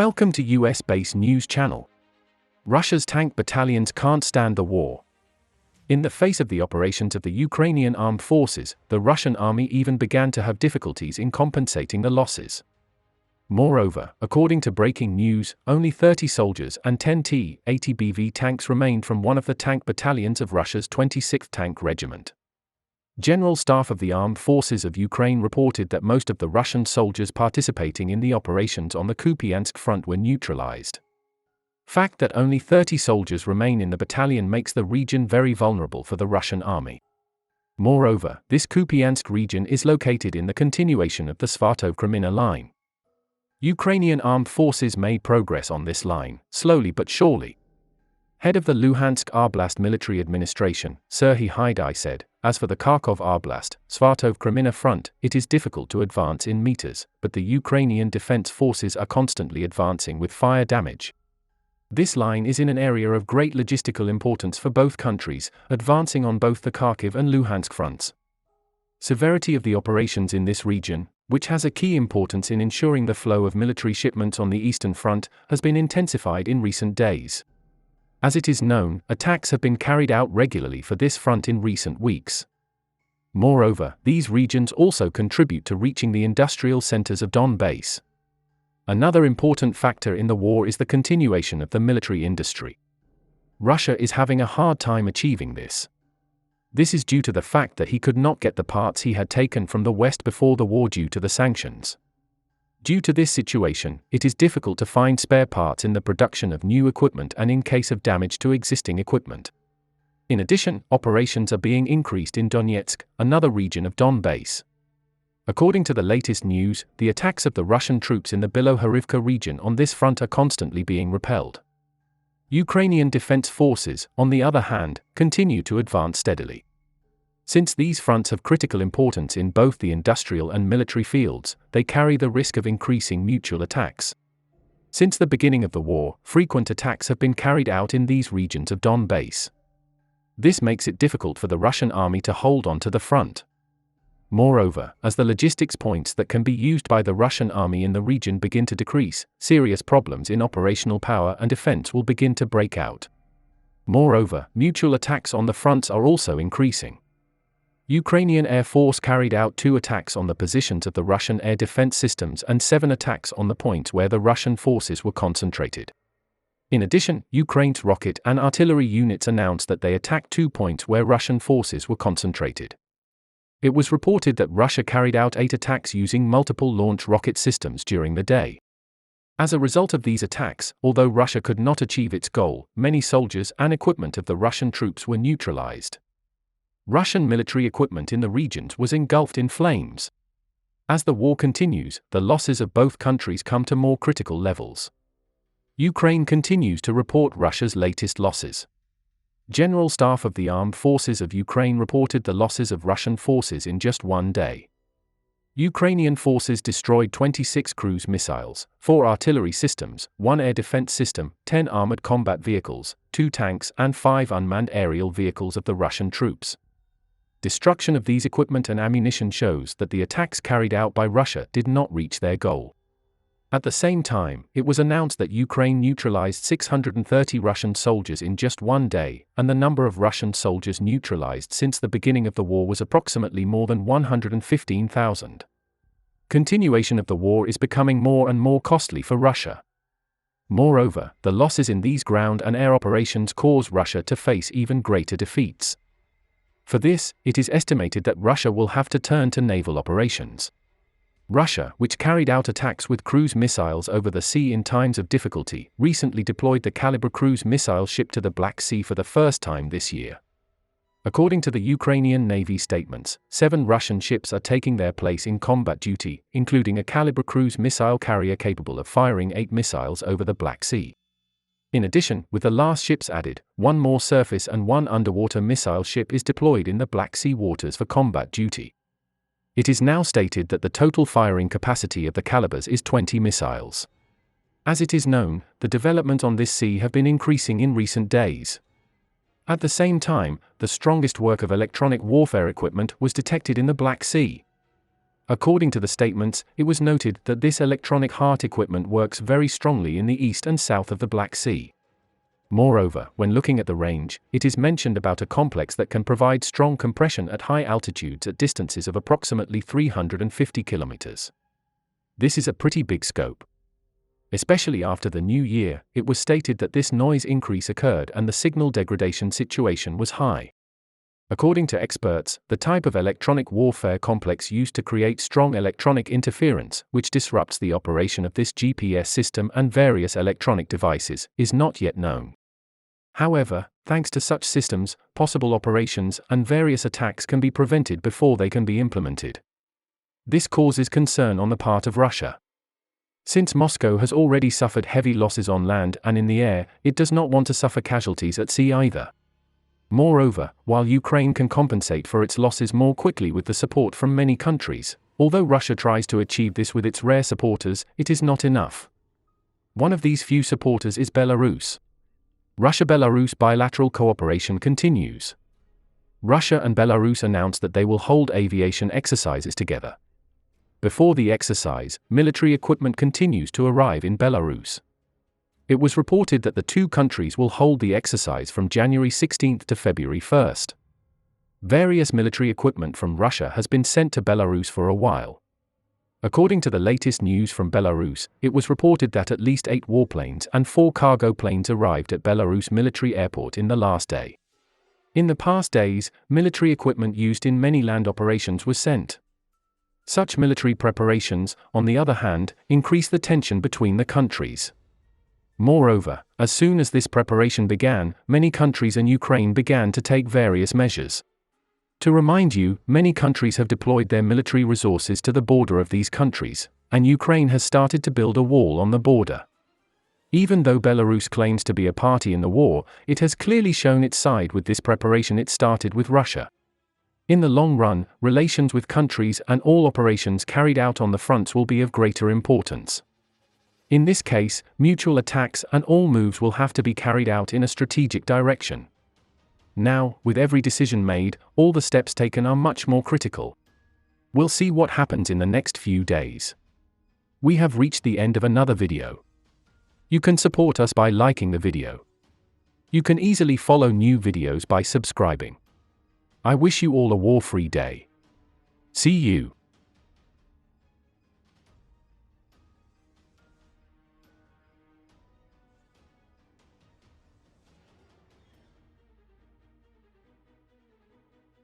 Welcome to US-based news channel. Russia's tank battalions can't stand the war. In the face of the operations of the Ukrainian armed forces, the Russian army even began to have difficulties in compensating the losses. Moreover, according to breaking news, only 30 soldiers and 10 T-80BV tanks remained from one of the tank battalions of Russia's 26th Tank Regiment. General Staff of the Armed Forces of Ukraine reported that most of the Russian soldiers participating in the operations on the Kupiansk front were neutralized. Fact that only 30 soldiers remain in the battalion makes the region very vulnerable for the Russian army. Moreover, this Kupiansk region is located in the continuation of the Svatov-Kreminna line. Ukrainian armed forces made progress on this line, slowly but surely. Head of the Luhansk Oblast Military Administration, Serhiy Haidai said, "As for the Kharkov Oblast, Svatov-Kreminna front, it is difficult to advance in meters, but the Ukrainian defense forces are constantly advancing with fire damage. This line is in an area of great logistical importance for both countries, advancing on both the Kharkiv and Luhansk fronts. Severity of the operations in this region, which has a key importance in ensuring the flow of military shipments on the Eastern Front, has been intensified in recent days. As it is known, attacks have been carried out regularly for this front in recent weeks. Moreover, these regions also contribute to reaching the industrial centers of Donbass. Another important factor in the war is the continuation of the military industry. Russia is having a hard time achieving this. This is due to the fact that he could not get the parts he had taken from the West before the war due to the sanctions. Due to this situation, it is difficult to find spare parts in the production of new equipment and in case of damage to existing equipment. In addition, operations are being increased in Donetsk, another region of Donbass. According to the latest news, the attacks of the Russian troops in the Bilohorivka region on this front are constantly being repelled. Ukrainian defense forces, on the other hand, continue to advance steadily. Since these fronts have critical importance in both the industrial and military fields, they carry the risk of increasing mutual attacks. Since the beginning of the war, frequent attacks have been carried out in these regions of Donbass. This makes it difficult for the Russian army to hold on to the front. Moreover, as the logistics points that can be used by the Russian army in the region begin to decrease, serious problems in operational power and defense will begin to break out. Moreover, mutual attacks on the fronts are also increasing. Ukrainian Air Force carried out 2 attacks on the positions of the Russian air defense systems and 7 attacks on the points where the Russian forces were concentrated. In addition, Ukraine's rocket and artillery units announced that they attacked 2 points where Russian forces were concentrated. It was reported that Russia carried out 8 attacks using multiple launch rocket systems during the day. As a result of these attacks, although Russia could not achieve its goal, many soldiers and equipment of the Russian troops were neutralized. Russian military equipment in the regions was engulfed in flames. As the war continues, the losses of both countries come to more critical levels. Ukraine continues to report Russia's latest losses. General Staff of the Armed Forces of Ukraine reported the losses of Russian forces in just one day. Ukrainian forces destroyed 26 cruise missiles, 4 artillery systems, 1 air defense system, 10 armored combat vehicles, 2 tanks and 5 unmanned aerial vehicles of the Russian troops. Destruction of these equipment and ammunition shows that the attacks carried out by Russia did not reach their goal. At the same time, it was announced that Ukraine neutralized 630 Russian soldiers in just one day, and the number of Russian soldiers neutralized since the beginning of the war was approximately more than 115,000. Continuation of the war is becoming more and more costly for Russia. Moreover, the losses in these ground and air operations cause Russia to face even greater defeats. For this, it is estimated that Russia will have to turn to naval operations. Russia, which carried out attacks with cruise missiles over the sea in times of difficulty, recently deployed the Kalibr cruise missile ship to the Black Sea for the first time this year. According to the Ukrainian Navy statements, 7 Russian ships are taking their place in combat duty, including a Kalibr cruise missile carrier capable of firing 8 missiles over the Black Sea. In addition, with the last ships added, 1 more surface and 1 underwater missile ship is deployed in the Black Sea waters for combat duty. It is now stated that the total firing capacity of the Kalibrs is 20 missiles. As it is known, the development on this sea have been increasing in recent days. At the same time, the strongest work of electronic warfare equipment was detected in the Black Sea. According to the statements, it was noted that this electronic heart equipment works very strongly in the east and south of the Black Sea. Moreover, when looking at the range, it is mentioned about a complex that can provide strong compression at high altitudes at distances of approximately 350 kilometers. This is a pretty big scope. Especially after the new year, it was stated that this noise increase occurred and the signal degradation situation was high. According to experts, the type of electronic warfare complex used to create strong electronic interference, which disrupts the operation of this GPS system and various electronic devices, is not yet known. However, thanks to such systems, possible operations and various attacks can be prevented before they can be implemented. This causes concern on the part of Russia. Since Moscow has already suffered heavy losses on land and in the air, it does not want to suffer casualties at sea either. Moreover, while Ukraine can compensate for its losses more quickly with the support from many countries, although Russia tries to achieve this with its rare supporters, it is not enough. One of these few supporters is Belarus. Russia-Belarus bilateral cooperation continues. Russia and Belarus announced that they will hold aviation exercises together. Before the exercise, military equipment continues to arrive in Belarus. It was reported that the two countries will hold the exercise from January 16 to February 1. Various military equipment from Russia has been sent to Belarus for a while. According to the latest news from Belarus, it was reported that at least 8 warplanes and 4 cargo planes arrived at Belarus military airport in the last day. In the past days, military equipment used in many land operations was sent. Such military preparations, on the other hand, increase the tension between the countries. Moreover, as soon as this preparation began, many countries and Ukraine began to take various measures. To remind you, many countries have deployed their military resources to the border of these countries, and Ukraine has started to build a wall on the border. Even though Belarus claims to be a party in the war, it has clearly shown its side with this preparation it started with Russia. In the long run, relations with countries and all operations carried out on the fronts will be of greater importance. In this case, mutual attacks and all moves will have to be carried out in a strategic direction. Now, with every decision made, all the steps taken are much more critical. We'll see what happens in the next few days. We have reached the end of another video. You can support us by liking the video. You can easily follow new videos by subscribing. I wish you all a war-free day. See you.